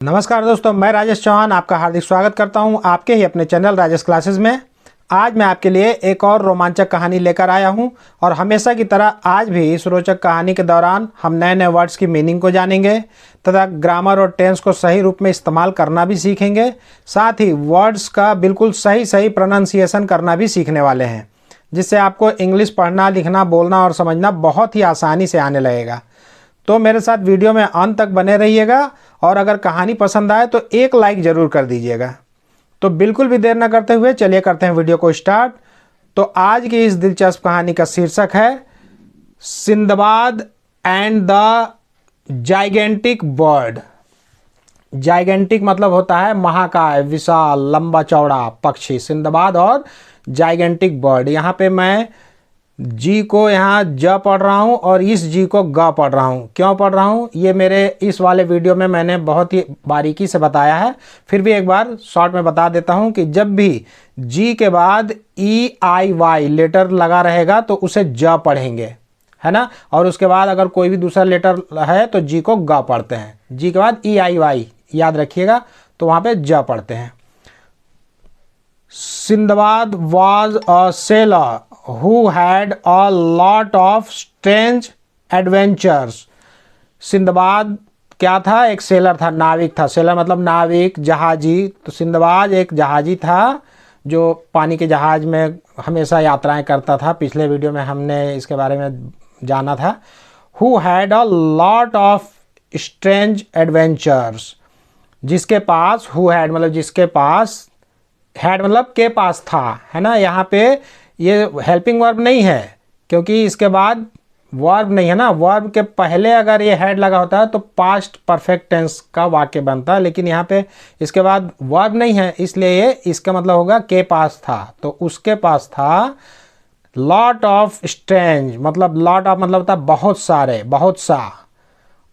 नमस्कार दोस्तों, मैं राजेश चौहान आपका हार्दिक स्वागत करता हूं आपके ही अपने चैनल राजेश क्लासेस में। आज मैं आपके लिए एक और रोमांचक कहानी लेकर आया हूं और हमेशा की तरह आज भी इस रोचक कहानी के दौरान हम नए नए वर्ड्स की मीनिंग को जानेंगे तथा ग्रामर और टेंस को सही रूप में इस्तेमाल करना भी सीखेंगे। साथ ही वर्ड्स का बिल्कुल सही प्रोनाउंसिएशन करना भी सीखने वाले हैं, जिससे आपको इंग्लिश पढ़ना, लिखना, बोलना और समझना बहुत ही आसानी से आने लगेगा। तो मेरे साथ वीडियो में अंत तक बने रहिएगा और अगर कहानी पसंद आए तो एक लाइक ज़रूर कर दीजिएगा। तो बिल्कुल भी देर न करते हुए चलिए करते हैं वीडियो को स्टार्ट। तो आज की इस दिलचस्प कहानी का शीर्षक है Sinbad and the gigantic bird. Gigantic मतलब होता है महाकाय, विशाल, लंबा चौड़ा पक्षी। सिंदबाद और जाइगेंटिक बर्ड। यहाँ पे मैं जी को यहाँ ज पढ़ रहा हूँ और इस जी को ग पढ़ रहा हूँ। क्यों पढ़ रहा हूँ ये मेरे इस वाले वीडियो में मैंने बहुत ही बारीकी से बताया है, फिर भी एक बार शॉर्ट में बता देता हूँ कि जब भी जी के बाद ई आई वाई लेटर लगा रहेगा तो उसे ज पढ़ेंगे, है ना। और उसके बाद अगर कोई भी दूसरा लेटर है तो जी को ग पढ़ते हैं। जी के बाद ई आई वाई याद रखिएगा, तो वहाँ पे ज पढ़ते हैं। Sinbad was a sailor who had a lot of strange adventures। Sinbad क्या था? एक सेलर था, नाविक था। सेलर मतलब नाविक, जहाजी। तो सिंदबाद एक जहाजी था जो पानी के जहाज में हमेशा यात्राएं करता था। पिछले वीडियो में हमने इसके बारे में जाना था। Who had a lot of strange adventures। जिसके पास, who had मतलब जिसके पास, हैड मतलब के पास था, है ना। यहाँ पे ये हेल्पिंग वर्ब नहीं है क्योंकि इसके बाद वर्ब नहीं है ना। वर्ब के पहले अगर ये हैड लगा होता है तो पास्ट परफेक्ट टेंस का वाक्य बनता है, लेकिन यहाँ पे इसके बाद वर्ब नहीं है, इसलिए ये इसका मतलब होगा के पास था। तो उसके पास था लॉट ऑफ स्ट्रेंज, मतलब लॉट ऑफ मतलब होता है बहुत सारे, बहुत सा।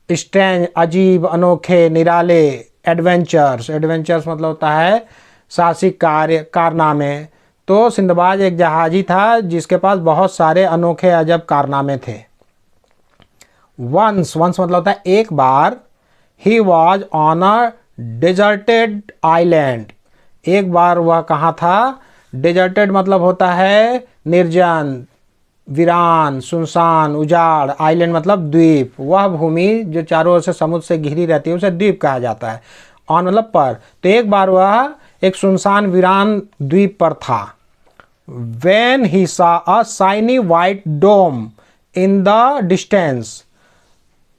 स्ट्रेंज अजीब, अनोखे, निराले। एडवेंचर्स, एडवेंचर्स मतलब होता है साहसिक कार्य, कारनामे। तो सिंदबाद एक जहाजी था जिसके पास बहुत सारे अनोखे अजब कारनामे थे। वंस, वंस मतलब होता है एक बार। He was on a deserted island. एक बार वह कहाँ था? डेजर्टेड मतलब होता है निर्जन, वीरान, सुनसान, उजाड़। आइलैंड मतलब द्वीप। वह भूमि जो चारों ओर से समुद्र से घिरी रहती है उसे द्वीप कहा जाता है। ऑन मतलब पर। तो एक बार वह एक सुनसान वीरान द्वीप पर था। When he saw a shiny white dome in the distance।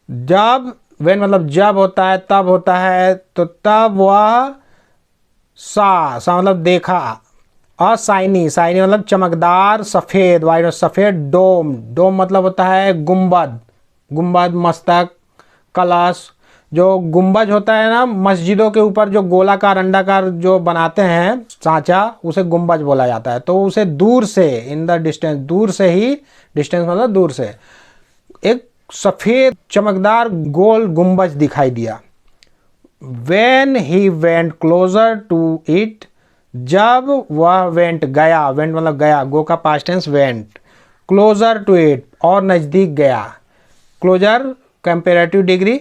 जब, when मतलब जब होता है, तब होता है, तो तब वह सा मतलब देखा। अ शाइनी, शाइनी मतलब चमकदार, सफ़ेद, वाइट और सफ़ेद। डोम, डोम मतलब होता है गुंबद, गुंबद, मस्तक, कलश। जो गुंबज होता है ना मस्जिदों के ऊपर, जो गोलाकार अंडाकार जो बनाते हैं सांचा, उसे गुंबज बोला जाता है। तो उसे दूर से, इन द डिस्टेंस, दूर से ही, डिस्टेंस मतलब दूर से, एक सफ़ेद चमकदार गोल गुंबज दिखाई दिया। When he went closer to it। जब वह वेंट गया, वेंट मतलब गया, गो का past tense went. Closer to it और नज़दीक गया। Closer comparative degree.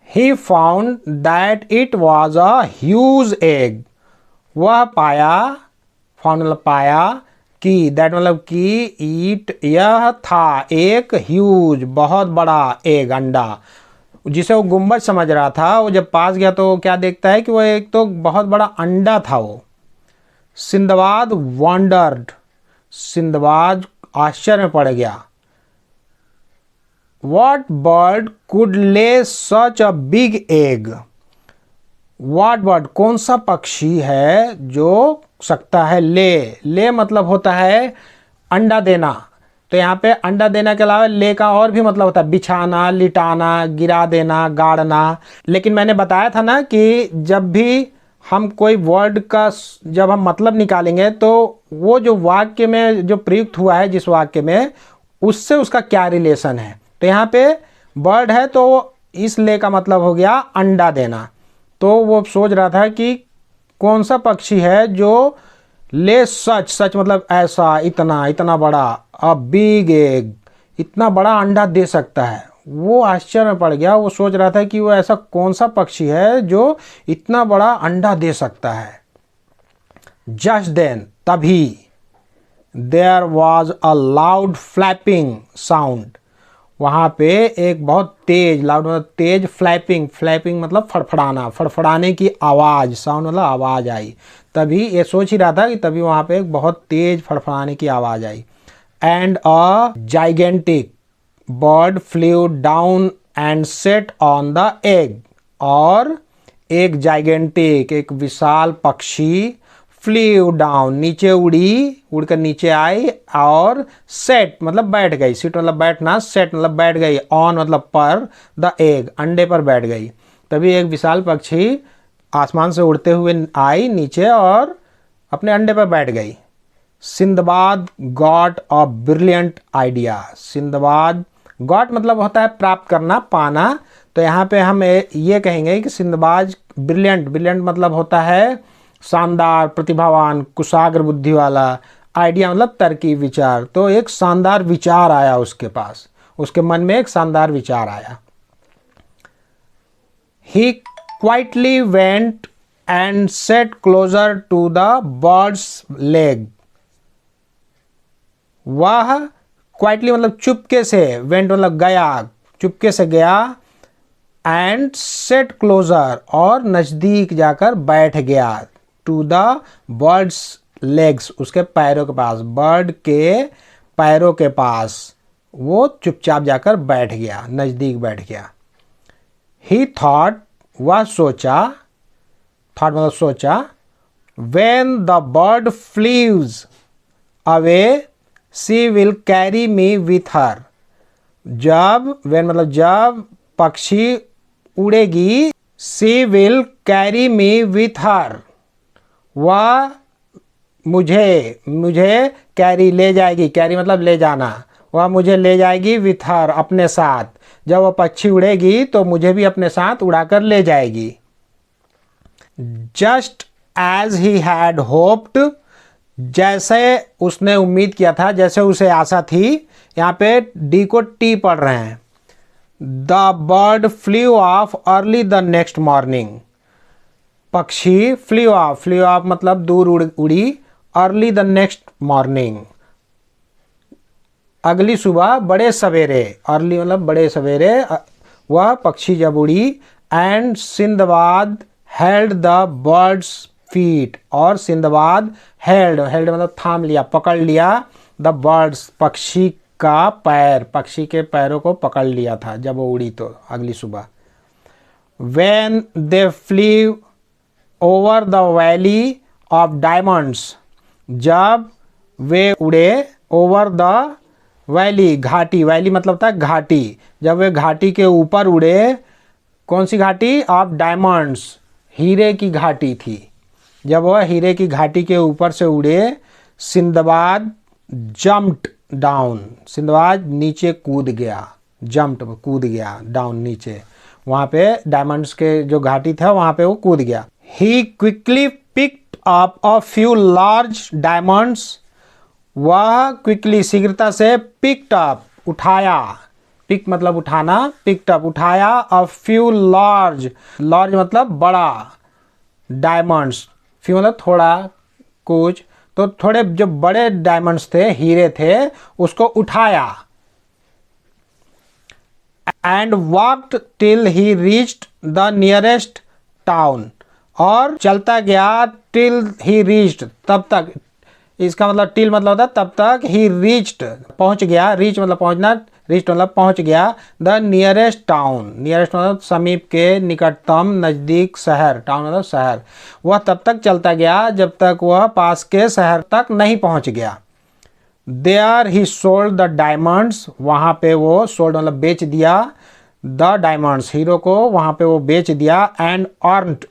He found that it was a huge egg। वह पाया, found मतलब पाया, कि that मतलब कि it यह था एक huge बहुत बड़ा egg अंडा, जिसे वो गुंबज समझ रहा था। वो जब पास गया तो क्या देखता है कि वो एक तो बहुत बड़ा अंडा था वो। सिंदबाद wondered, सिंदबाद आश्चर्य में पड़ गया। What bird could lay such a big egg। What bird कौन सा पक्षी है जो सकता है ले, ले मतलब होता है अंडा देना। तो यहाँ पे अंडा देना के अलावा ले का और भी मतलब होता है बिछाना, लिटाना, गिरा देना, गाड़ना। लेकिन मैंने बताया था ना कि जब भी हम कोई वर्ड का जब हम मतलब निकालेंगे तो वो जो वाक्य में जो प्रयुक्त हुआ है, जिस वाक्य में, उससे उसका क्या रिलेशन है। तो यहाँ पे बर्ड है तो इस ले का मतलब हो गया अंडा देना। तो वो सोच रहा था कि कौन सा पक्षी है जो ले सच, सच मतलब ऐसा, इतना, इतना बड़ा, अ बिग एग, इतना बड़ा अंडा दे सकता है। वो आश्चर्य में पड़ गया। वो सोच रहा था कि वो ऐसा कौन सा पक्षी है जो इतना बड़ा अंडा दे सकता है। जस्ट देन, तभी, there was a loud flapping sound. वहाँ पे एक बहुत तेज, लाउड मतलब तेज, फ्लैपिंग, फ्लैपिंग मतलब फड़फड़ाना, फड़फड़ाने की आवाज़, साउंड मतलब आवाज़ आई। तभी ये सोच ही रहा था कि तभी वहाँ पे एक बहुत तेज फड़फड़ाने की आवाज़ आई। And a gigantic bird flew down and set on the egg. और एक जाइगेंटिक, एक विशाल पक्षी, फ्लू डाउन नीचे उड़ी, उड़कर नीचे आई, और सेट मतलब बैठ गई, सीट मतलब बैठना, सेट मतलब बैठ गई, ऑन मतलब पर, द एग अंडे पर बैठ गई। तभी एक विशाल पक्षी आसमान से उड़ते हुए आई नीचे और अपने अंडे पर बैठ गई। Sinbad got a brilliant idea. Sinbad, got मतलब होता है प्राप्त करना, पाना। तो यहाँ पे हम ये कहेंगे कि सिंदबाद ब्रिलियंट, ब्रिलियंट मतलब होता है शानदार, प्रतिभावान, कुशाग्र बुद्धि वाला, आइडिया मतलब तरकीब, विचार। तो एक शानदार विचार आया उसके पास, उसके मन में एक शानदार विचार आया। He quietly went and sat closer to the bird's leg. वह क्वाइटली मतलब चुपके से, वेंट मतलब गया, चुपके से गया, एंड सेट क्लोजर और नज़दीक जाकर बैठ गया, टू द बर्ड्स लेग्स उसके पैरों के पास, बर्ड के पैरों के पास वो चुपचाप जाकर बैठ गया, नज़दीक बैठ गया। ही थॉट वह सोचा, थॉट मतलब सोचा, when the bird flies away she will carry me with her. जब, व्हेन मतलब जब पक्षी उड़ेगी, she will carry me with her, वह मुझे कैरी ले जाएगी, कैरी मतलब ले जाना, वह मुझे ले जाएगी विथ हर अपने साथ। जब वह पक्षी उड़ेगी तो मुझे भी अपने साथ उड़ाकर ले जाएगी। Just as he had hoped, जैसे उसने उम्मीद किया था, जैसे उसे आशा थी। यहाँ पे डी को टी पढ़ रहे हैं। The bird flew off early the next morning. पक्षी फ्लू ऑफ मतलब दूर उड़ी, अर्ली द नेक्स्ट मॉर्निंग अगली सुबह, बड़े सवेरे, अर्ली मतलब बड़े सवेरे, वह पक्षी जब उड़ी। And Sinbad held the birds feet, और सिंदबाद हेल्ड मतलब थाम लिया, पकड़ लिया, द बर्ड्स पक्षी का पैर, पक्षी के पैरों को पकड़ लिया था जब वो उड़ी तो अगली सुबह। When they flew over the valley of diamonds, जब वे उड़े, ओवर द वैली घाटी, वैली मतलब था घाटी, जब वे घाटी के ऊपर उड़े, कौन सी घाटी, ऑफ डायमंड्स हीरे की घाटी थी, जब वह हीरे की घाटी के ऊपर से उड़े, सिंदबाद जम्प्ड डाउन, सिंदबाद नीचे कूद गया, जम्प्ड कूद गया, डाउन नीचे, वहाँ पे डायमंड्स के जो घाटी था वहाँ पे वो कूद गया। He quickly picked up a few large diamonds, वह क्विकली शीघ्रता से पिक्ड अप उठाया, पिक मतलब उठाना, पिक्ड अप उठाया, अ फ्यू लार्ज, लार्ज मतलब बड़ा, डायमंड्स, फ्यू मतलब थोड़ा कुछ, तो थोड़े जो बड़े डायमंड्स थे, हीरे थे, उसको उठाया। And walked till he reached the nearest town, और चलता गया टिल ही रीच्ड, तब तक, इसका मतलब टिल मतलब होता है तब तक, ही रीच्ड पहुंच गया, रीच मतलब पहुंचना, रीच्ड मतलब पहुंच गया, द नियरेस्ट टाउन, नियरेस्ट मतलब समीप के, निकटतम, नज़दीक शहर, टाउन मतलब शहर, वह तब तक चलता गया जब तक वह पास के शहर तक नहीं पहुंच गया। There he sold the diamonds, वहाँ पे वो, सोल्ड मतलब बेच दिया, द डायमंड्स हीरो को वहाँ पे वो बेच दिया, एंड अर्नड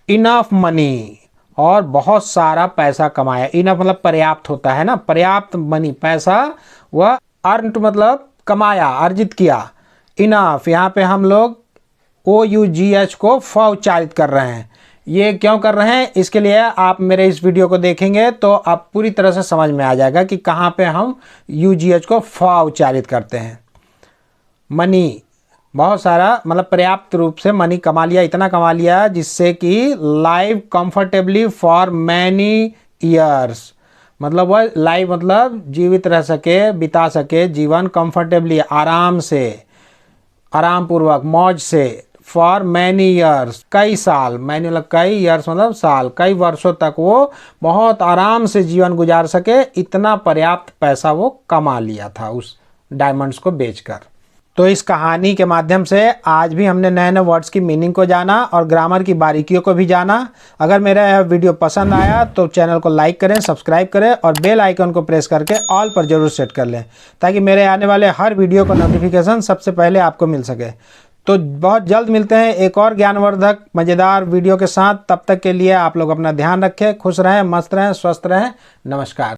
इनफ मनी, और बहुत सारा पैसा कमाया, इनफ मतलब पर्याप्त होता है ना, पर्याप्त मनी पैसा, वह अर्नड मतलब कमाया, अर्जित किया। इनफ यहाँ पे हम लोग OUGH को फ उच्चारित कर रहे हैं। ये क्यों कर रहे हैं, इसके लिए आप मेरे इस वीडियो को देखेंगे तो आप पूरी तरह से समझ में आ जाएगा कि कहाँ पे हम UGH को फ उच्चारित करते हैं। मनी, बहुत सारा मतलब पर्याप्त रूप से मनी कमा लिया, इतना कमा लिया जिससे कि live comfortably for many years, मतलब वह लाइव मतलब जीवित रह सके, बिता सके जीवन कंफर्टेबली, आराम से, आराम पूर्वक, मौज से, फॉर मैनी ईयर्स, कई साल, मैनी मतलब कई, ईयर्स मतलब साल, कई वर्षों तक वो बहुत आराम से जीवन गुजार सके, इतना पर्याप्त पैसा वो कमा लिया था उस डायमंड्स को बेचकर। तो इस कहानी के माध्यम से आज भी हमने नए नए वर्ड्स की मीनिंग को जाना और ग्रामर की बारीकियों को भी जाना। अगर मेरा यह वीडियो पसंद आया तो चैनल को लाइक करें, सब्सक्राइब करें और बेल आइकन को प्रेस करके ऑल पर जरूर सेट कर लें, ताकि मेरे आने वाले हर वीडियो का नोटिफिकेशन सबसे पहले आपको मिल सके। तो बहुत जल्द मिलते हैं एक और ज्ञानवर्धक मज़ेदार वीडियो के साथ। तब तक के लिए आप लोग अपना ध्यान रखें, खुश रहें, मस्त रहें, स्वस्थ रहें। नमस्कार।